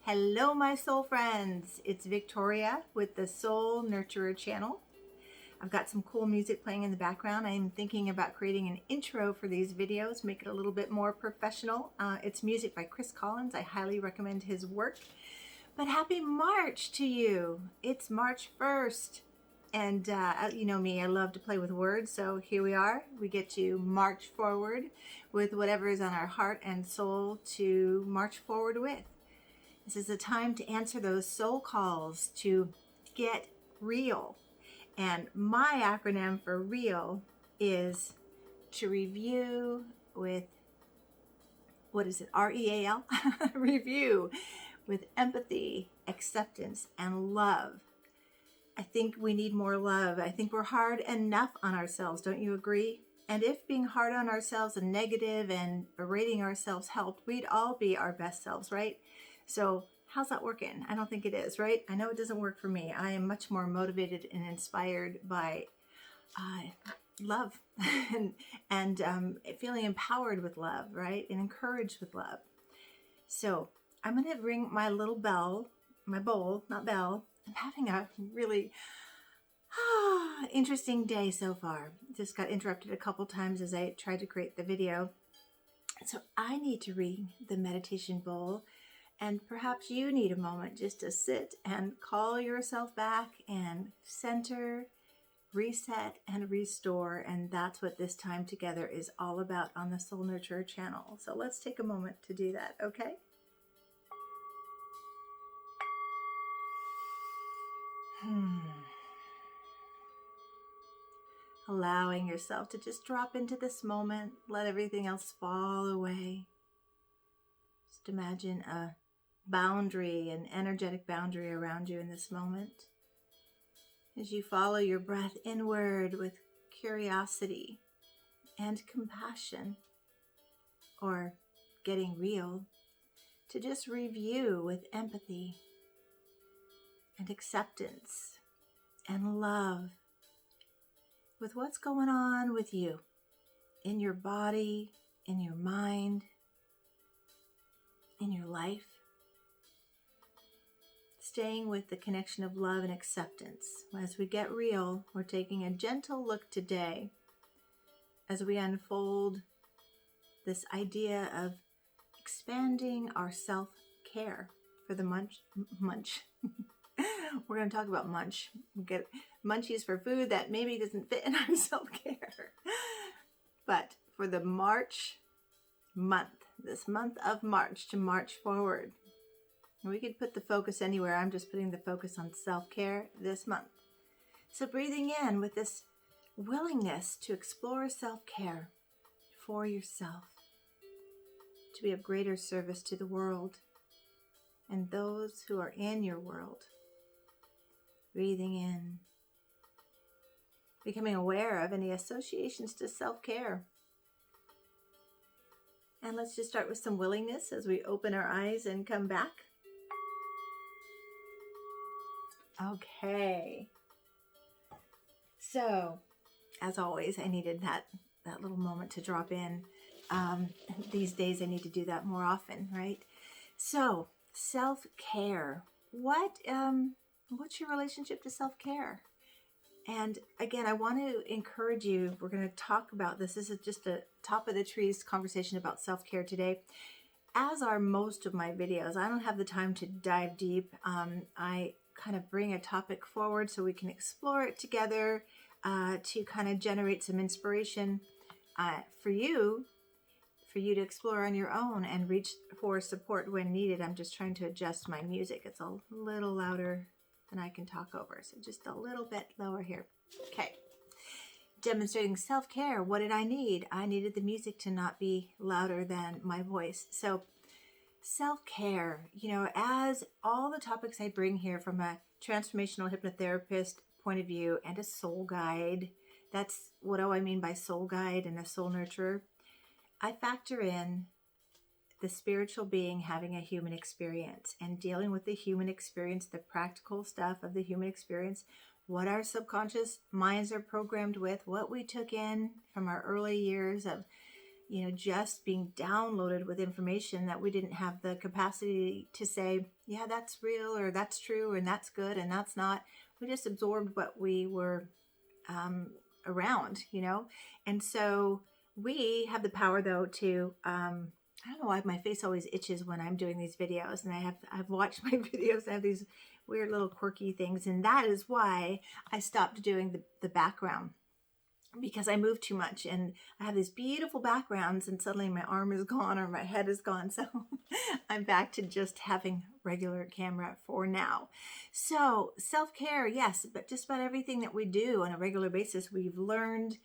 Hello, my soul friends. It's Victoria with the Soul Nurturer channel. I've got some cool music playing in the background. I'm thinking about creating an intro for these videos, make it a little bit more professional. It's music by Chris Collins. I highly recommend his work. But happy March to you. It's March 1st. And you know me, I love to play with words. So here we are. We get to march forward with whatever is on our heart and soul to march forward with. This is a time to answer those soul calls to get real. And my acronym for REAL is to review with, what is it, R.E.A.L? Review with empathy, acceptance, and love. I think we need more love. I think we're hard enough on ourselves. Don't you agree? And if being hard on ourselves and negative and berating ourselves helped, we'd all be our best selves, right? So how's that working? I don't think it is, right? I know it doesn't work for me. I am much more motivated and inspired by love and feeling empowered with love, right? And encouraged with love. So I'm going to ring my little bell, my bowl, not bell. I'm having a really interesting day so far. Just got interrupted a couple times as I tried to create the video. So I need to ring the meditation bowl. And perhaps you need a moment just to sit and call yourself back and center, reset, and restore. And that's what this time together is all about on the Soul Nurturer channel. So let's take a moment to do that, okay? Allowing yourself to just drop into this moment, let everything else fall away. Just imagine a boundary, an energetic boundary around you in this moment. As you follow your breath inward with curiosity and compassion, or getting real, to just review with empathy and acceptance and love with what's going on with you in your body, in your mind, in your life. Staying with the connection of love and acceptance. As we get real, we're taking a gentle look today as we unfold this idea of expanding our self-care for the munch. We're going to talk about munch. We get munchies for food that maybe doesn't fit in our self-care. But for the March month, this month of March, to march forward. We could put the focus anywhere. I'm just putting the focus on self-care this month. So breathing in with this willingness to explore self-care for yourself, to be of greater service to the world and those who are in your world. Breathing in, becoming aware of any associations to self-care. And let's just start with some willingness as we open our eyes and come back. Okay. So, as always, I needed that little moment to drop in. These days I need to do that more often, right? So, self-care. What's your relationship to self-care? And again, I want to encourage you, we're going to talk about this. This is just a top of the trees conversation about self-care today. As are most of my videos, I don't have the time to dive deep. I kind of bring a topic forward so we can explore it together to kind of generate some inspiration for you to explore on your own and reach for support when needed. I'm just trying to adjust my music. It's a little louder than I can talk over, so just a little bit lower here. Okay. Demonstrating self-care. What did I need? I needed the music to not be louder than my voice. So self-care, you know, as all the topics I bring here from a transformational hypnotherapist point of view and a soul guide, that's what do I mean by soul guide and a soul nurturer? I factor in the spiritual being having a human experience and dealing with the human experience, the practical stuff of the human experience, what our subconscious minds are programmed with, what we took in from our early years of just being downloaded with information that we didn't have the capacity to say, yeah, that's real, or that's true, and that's good, and that's not. We just absorbed what we were around. And so we have the power, though, to, I don't know why my face always itches when I'm doing these videos, and I've watched my videos, I have these weird little quirky things, and that is why I stopped doing the background, because I move too much and I have these beautiful backgrounds and suddenly my arm is gone or my head is gone. So I'm back to just having regular camera for now. So self-care, yes, but just about everything that we do on a regular basis, we've learned.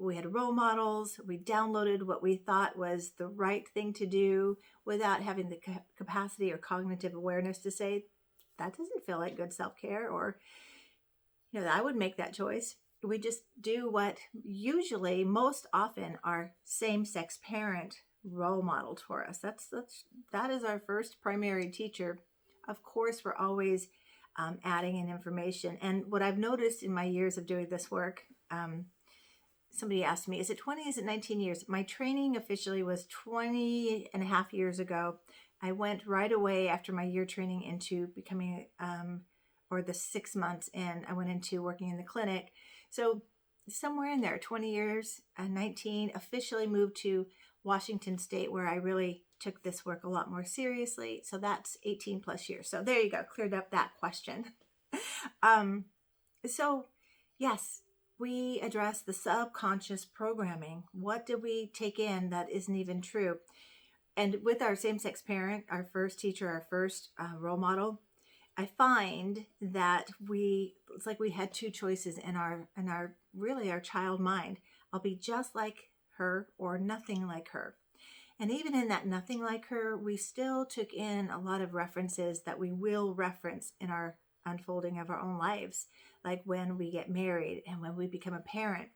We had role models. We downloaded what we thought was the right thing to do without having the capacity or cognitive awareness to say, that doesn't feel like good self-care, or, I would make that choice. We just do what usually, most often, our same-sex parent role modeled for us. That is our first primary teacher. Of course, we're always adding in information. And what I've noticed in my years of doing this work, somebody asked me, is it 20, is it 19 years? My training officially was 20 and a half years ago. I went right away after my year training into becoming, or the 6 months in, I went into working in the clinic. So somewhere in there, 20 years, 19, officially moved to Washington State, where I really took this work a lot more seriously. So that's 18 plus years. So there you go, cleared up that question. So yes, we address the subconscious programming. What did we take in that isn't even true? And with our same-sex parent, our first teacher, our first role model, I find that it's like we had two choices in our child mind. I'll be just like her or nothing like her. And even in that nothing like her, we still took in a lot of references that we will reference in our unfolding of our own lives. Like when we get married and when we become a parent,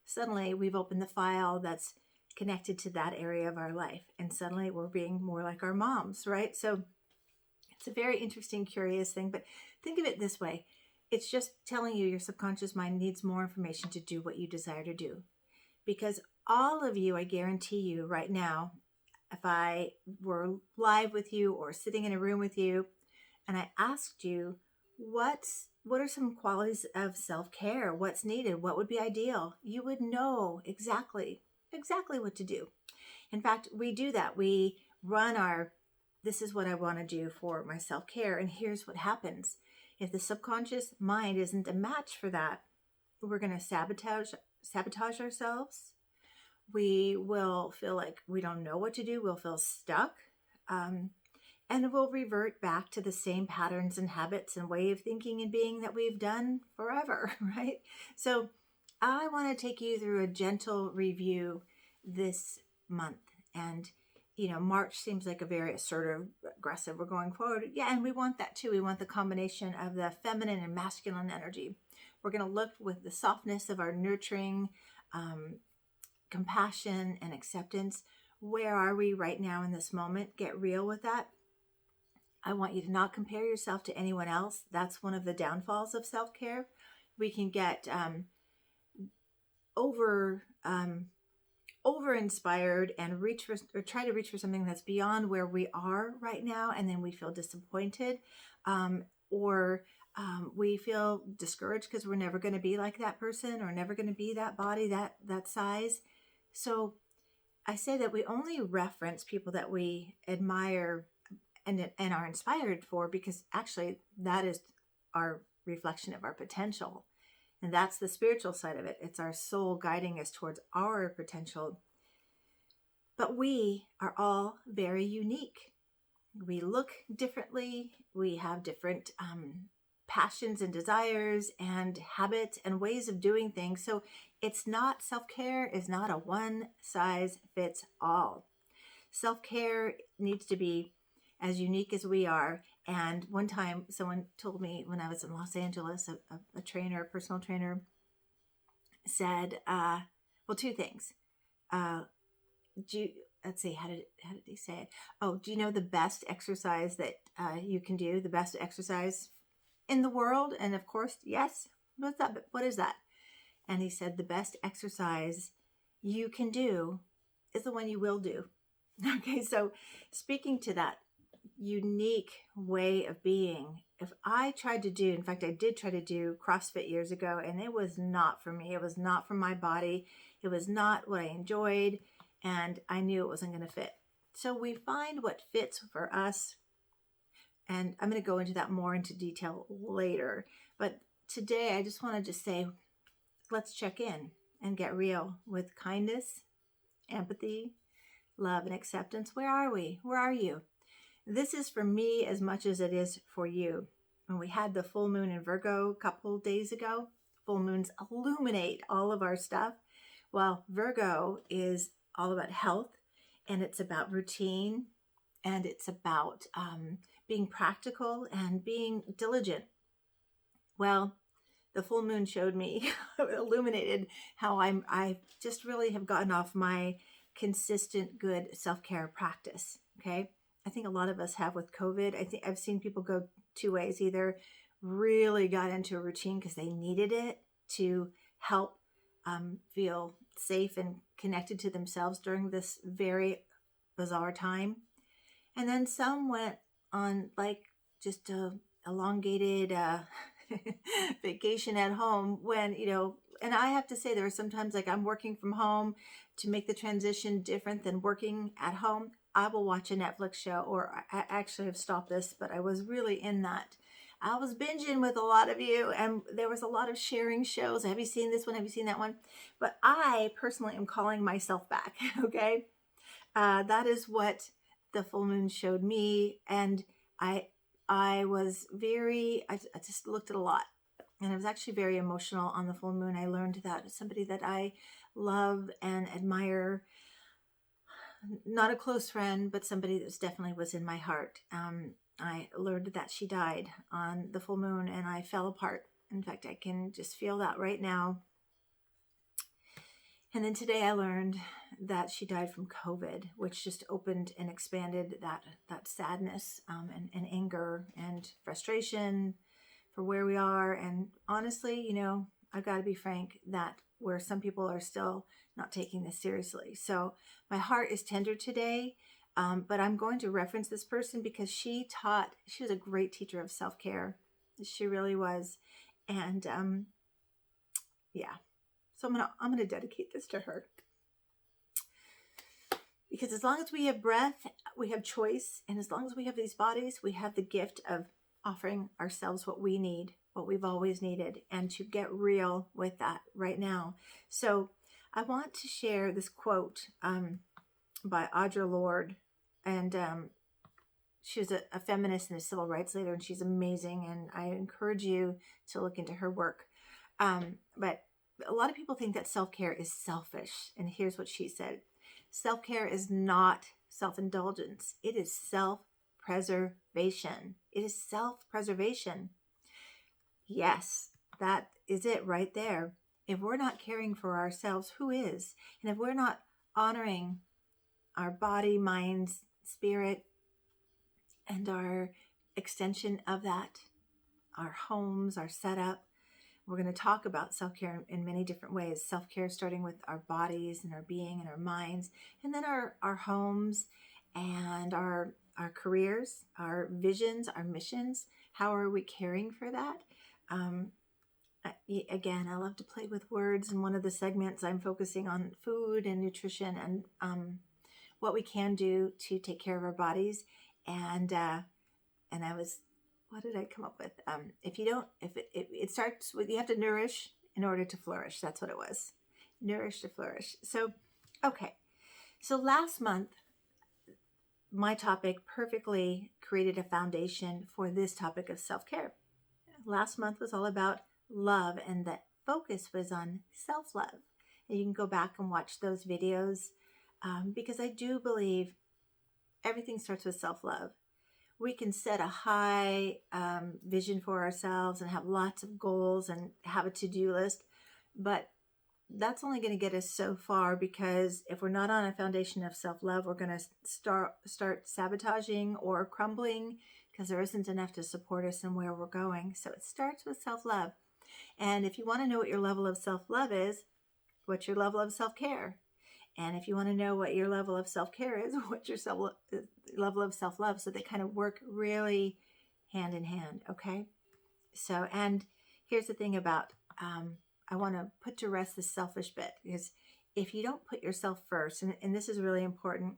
suddenly we've opened the file that's connected to that area of our life. And suddenly we're being more like our moms, right? So it's a very interesting, curious thing, but think of it this way. It's just telling you your subconscious mind needs more information to do what you desire to do. Because all of you, I guarantee you right now, if I were live with you or sitting in a room with you and I asked you, what are some qualities of self-care? What's needed? What would be ideal? You would know exactly what to do. In fact, we do that. We run this is what I want to do for my self-care. And here's what happens. If the subconscious mind isn't a match for that, we're going to sabotage ourselves. We will feel like we don't know what to do. We'll feel stuck. And we'll revert back to the same patterns and habits and way of thinking and being that we've done forever, right? So I want to take you through a gentle review this month. And March seems like a very assertive, aggressive, we're going forward. Yeah, and we want that too. We want the combination of the feminine and masculine energy. We're going to look with the softness of our nurturing, compassion, and acceptance. Where are we right now in this moment? Get real with that. I want you to not compare yourself to anyone else. That's one of the downfalls of self-care. We can get over inspired and try to reach for something that's beyond where we are right now, and then we feel disappointed, or we feel discouraged because we're never going to be like that person or never going to be that body, that size. So I say that we only reference people that we admire and are inspired for, because actually that is our reflection of our potential. And that's the spiritual side of it. It's our soul guiding us towards our potential. But we are all very unique. We look differently. We have different passions and desires and habits and ways of doing things. So self-care is not a one size fits all. Self-care needs to be as unique as we are. And one time someone told me when I was in Los Angeles, a personal trainer said, two things. Let's see, how did he say it? Oh, do you know the best exercise that you can do? The best exercise in the world? And of course, yes. What's that? What is that? And he said, the best exercise you can do is the one you will do. Okay, so speaking to that unique way of being, if I tried to do, in fact, I did try to do CrossFit years ago, and it was not for me. It was not for my body. It was not what I enjoyed, and I knew it wasn't going to fit. So we find what fits for us, and I'm going to go into that more into detail later. But today, I just wanted to say, let's check in and get real with kindness, empathy, love, and acceptance. Where are we? Where are you? This is for me as much as it is for you. When we had the full moon in Virgo a couple days ago, full moons illuminate all of our stuff. Well, Virgo is all about health, and it's about routine, and it's about being practical and being diligent. Well, the full moon showed me, illuminated how I just really have gotten off my consistent good self-care practice. Okay. I think a lot of us have with COVID. I think I've seen people go two ways. Either really got into a routine because they needed it to help feel safe and connected to themselves during this very bizarre time. And then some went on like just a elongated vacation at home when, and I have to say there are sometimes like I'm working from home to make the transition different than working at home. I will watch a Netflix show, or I actually have stopped this, but I was really in that. I was binging with a lot of you, and there was a lot of sharing shows. Have you seen this one? Have you seen that one? But I personally am calling myself back, okay? That is what the full moon showed me, and I just looked at a lot, and I was actually very emotional on the full moon. I learned that somebody that I love and admire, not a close friend, but somebody that definitely was in my heart. I learned that she died on the full moon, and I fell apart. In fact, I can just feel that right now. And then today I learned that she died from COVID, which just opened and expanded that sadness and anger and frustration for where we are. And honestly, I've got to be frank that where some people are still not taking this seriously. So my heart is tender today, but I'm going to reference this person because she was a great teacher of self-care. She really was. And yeah. So I'm gonna dedicate this to her. Because as long as we have breath, we have choice, and as long as we have these bodies, we have the gift of offering ourselves what we need, what we've always needed, and to get real with that right now. So I want to share this quote by R.E.A.L, and she was a feminist and a civil rights leader, and she's amazing, and I encourage you to look into her work. But a lot of people think that self-care is selfish, and here's what she said. Self-care is not self-indulgence. It is self-preservation. It is self-preservation. Yes, that is it right there. If we're not caring for ourselves, who is? And if we're not honoring our body, mind, spirit, and our extension of that, our homes, our setup, we're going to talk about self-care in many different ways. Self-care starting with our bodies and our being and our minds, and then our homes and our careers, our visions, our missions. How are we caring for that? Again, I love to play with words. In one of the segments, I'm focusing on food and nutrition and what we can do to take care of our bodies. And I was, what did I come up with? It starts with, you have to nourish in order to flourish. That's what it was. Nourish to flourish. So, okay. So last month, my topic perfectly created a foundation for this topic of self-care. Last month was all about love, and the focus was on self-love. And you can go back and watch those videos because I do believe everything starts with self-love. We can set a high vision for ourselves and have lots of goals and have a to-do list, but that's only going to get us so far, because if we're not on a foundation of self-love, we're going to start sabotaging or crumbling because there isn't enough to support us in where we're going. So it starts with self-love. And if you want to know what your level of self-love is, what's your level of self-care? And if you want to know what your level of self-care is, what your level of self-love, so they kind of work really hand in hand, okay? So, and here's the thing about, I want to put to rest the selfish bit, because if you don't put yourself first, and this is really important,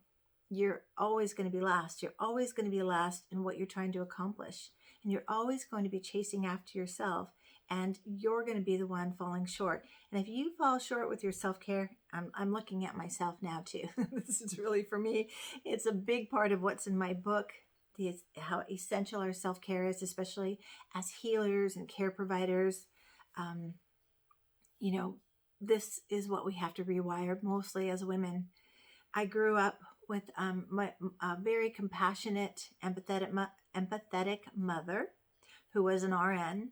you're always going to be last. You're always going to be last in what you're trying to accomplish. And you're always going to be chasing after yourself, and you're going to be the one falling short. And if you fall short with your self-care, I'm looking at myself now too. This is really, for me, it's a big part of what's in my book, how essential our self-care is, especially as healers and care providers. You know, this is what we have to rewire, mostly as women. I grew up with a very compassionate, empathetic mother who was an RN,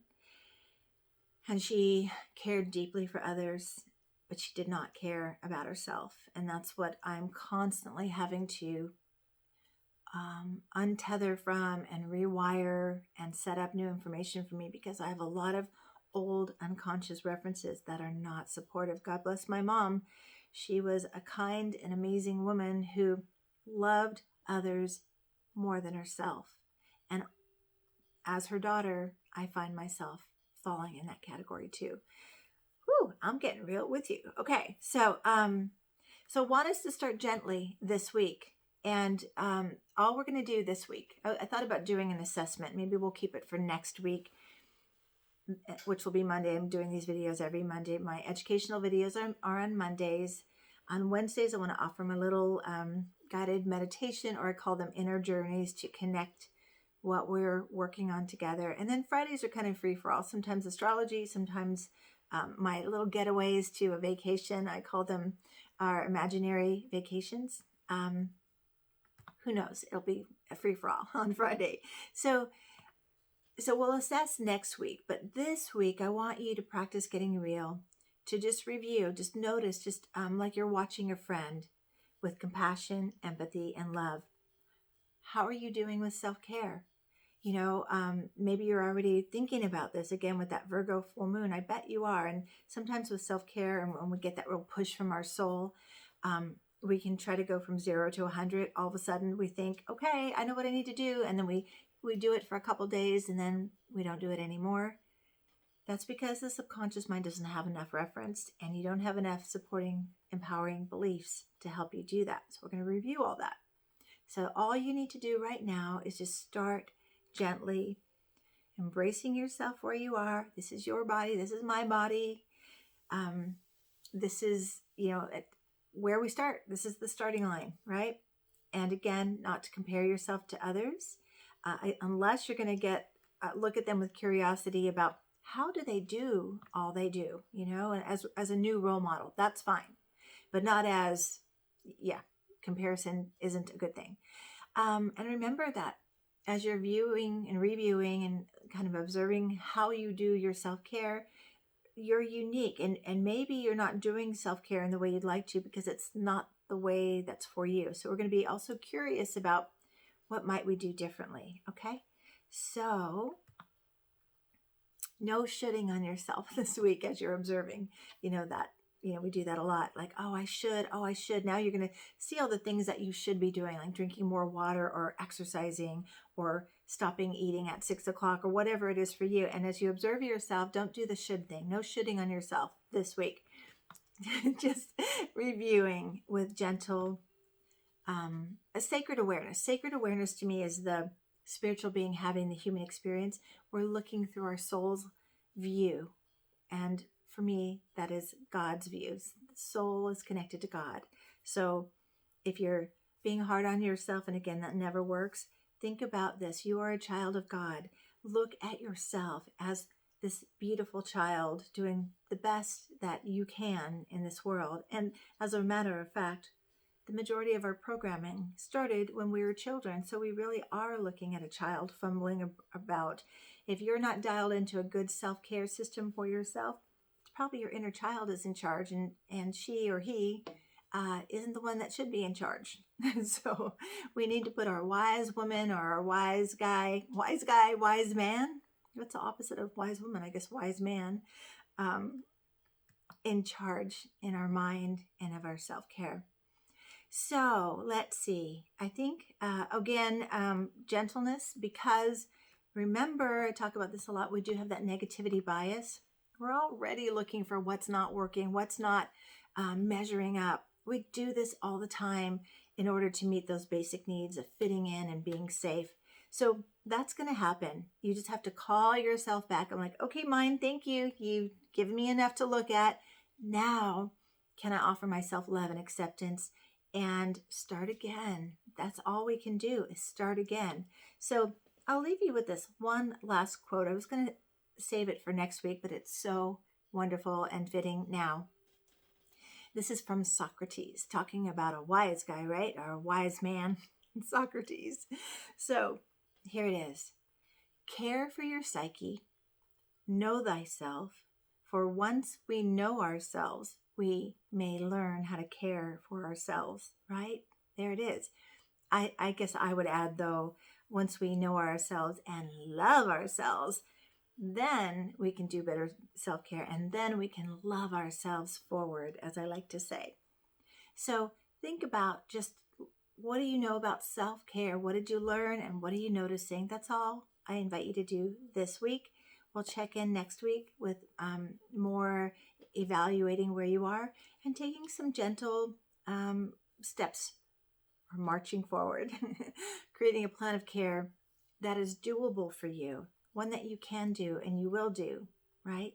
and she cared deeply for others, but she did not care about herself. And that's what I'm constantly having to untether from and rewire and set up new information for me, because I have a lot of old unconscious references that are not supportive. God bless my mom. She was a kind and amazing woman who loved others more than herself. And as her daughter, I find myself falling in that category too. Whew, I'm getting real with you. Okay, so want us to start gently this week. And all we're going to do this week, I thought about doing an assessment. Maybe we'll keep it for next week, which will be Monday. I'm doing these videos every Monday. My educational videos are on Mondays. On Wednesdays, I want to offer my little guided meditation, or I call them inner journeys, to connect what we're working on together. And then Fridays are kind of free for all. Sometimes astrology, sometimes my little getaways to a vacation. I call them our imaginary vacations. Who knows? It'll be a free for all on Friday. So we'll assess next week. But this week, I want you to practice getting real, to just review, just notice, just like you're watching a friend, with compassion, empathy, and love. How are you doing with self-care? You know, maybe you're already thinking about this again with that Virgo full moon. I bet you are. And sometimes with self-care, and when we get that real push from our soul, we can try to go from 0 to 100. All of a sudden we think, okay, I know what I need to do. And then we do it for a couple days, and then we don't do it anymore. That's because the subconscious mind doesn't have enough reference, and you don't have enough supporting, empowering beliefs to help you do that. So we're going to review all that. So all you need to do right now is just start gently, embracing yourself where you are. This is your body. This is my body. This is, where we start. This is the starting line, right? And again, not to compare yourself to others, unless you're going to look at them with curiosity about how do they do all they do, and as a new role model. That's fine, but not as, comparison isn't a good thing. And remember that as you're viewing and reviewing and kind of observing how you do your self-care, you're unique, and maybe you're not doing self-care in the way you'd like to, because it's not the way that's for you. So we're going to be also curious about what might we do differently. Okay. So no shitting on yourself this week as you're observing, we do that a lot. Like, oh, I should. Now you're going to see all the things that you should be doing, like drinking more water, or exercising, or stopping eating at 6 o'clock, or whatever it is for you. And as you observe yourself, don't do the should thing. No shitting on yourself this week. Just reviewing with gentle, a sacred awareness. Sacred awareness to me is the spiritual being having the human experience. We're looking through our soul's view. And for me, that is God's views. The soul is connected to God. So if you're being hard on yourself, and again, that never works, think about this. You are a child of God. Look at yourself as this beautiful child doing the best that you can in this world. And as a matter of fact, the majority of our programming started when we were children. So we really are looking at a child fumbling about. If you're not dialed into a good self-care system for yourself, it's probably your inner child is in charge, and she or he isn't the one that should be in charge. So we need to put our wise woman, or our wise guy, wise man. What's the opposite of wise woman? I guess wise man, in charge in our mind and of our self-care. So let's see. I think, again, gentleness, because remember, I talk about this a lot. We do have that negativity bias. We're already looking for what's not working, what's not measuring up. We do this all the time in order to meet those basic needs of fitting in and being safe. So that's going to happen. You just have to call yourself back. I'm like, okay, mind, thank you. You've given me enough to look at. Now, can I offer myself love and acceptance and start again? That's all we can do is start again. So I'll leave you with this one last quote. I was going to save it for next week, but it's so wonderful and fitting now. This is from Socrates, talking about a wise guy, right? Or a wise man, Socrates. So here it is. Care for your psyche, know thyself, for once we know ourselves, we may learn how to care for ourselves, right? There it is. I guess I would add, though, once we know ourselves and love ourselves, then we can do better self-care, and then we can love ourselves forward, as I like to say. So think about just, what do you know about self-care? What did you learn and what are you noticing? That's all I invite you to do this week. We'll check in next week with more evaluating where you are and taking some gentle steps or marching forward, creating a plan of care that is doable for you, one that you can do and you will do, right?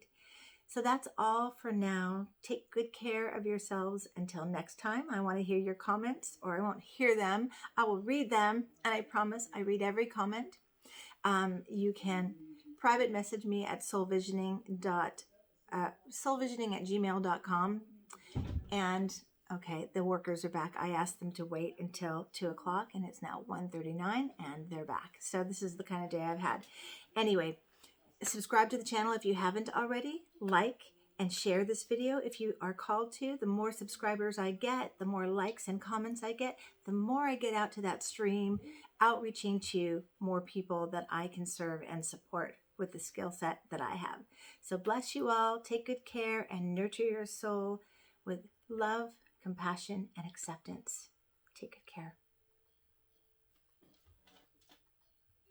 So that's all for now. Take good care of yourselves. Until next time, I want to hear your comments, or I won't hear them. I will read them, and I promise I read every comment. You can private message me at soulvisioning@gmail.com. And okay, the workers are back. I asked them to wait until 2 o'clock, and it's now 1:39, and they're back. So this is the kind of day I've had. Anyway, subscribe to the channel if you haven't already. Like and share this video if you are called to. The more subscribers I get, the more likes and comments I get, the more I get out to that stream, outreaching to more people that I can serve and support with the skill set that I have. So bless you all. Take good care and nurture your soul with love, compassion, and acceptance. Take good care.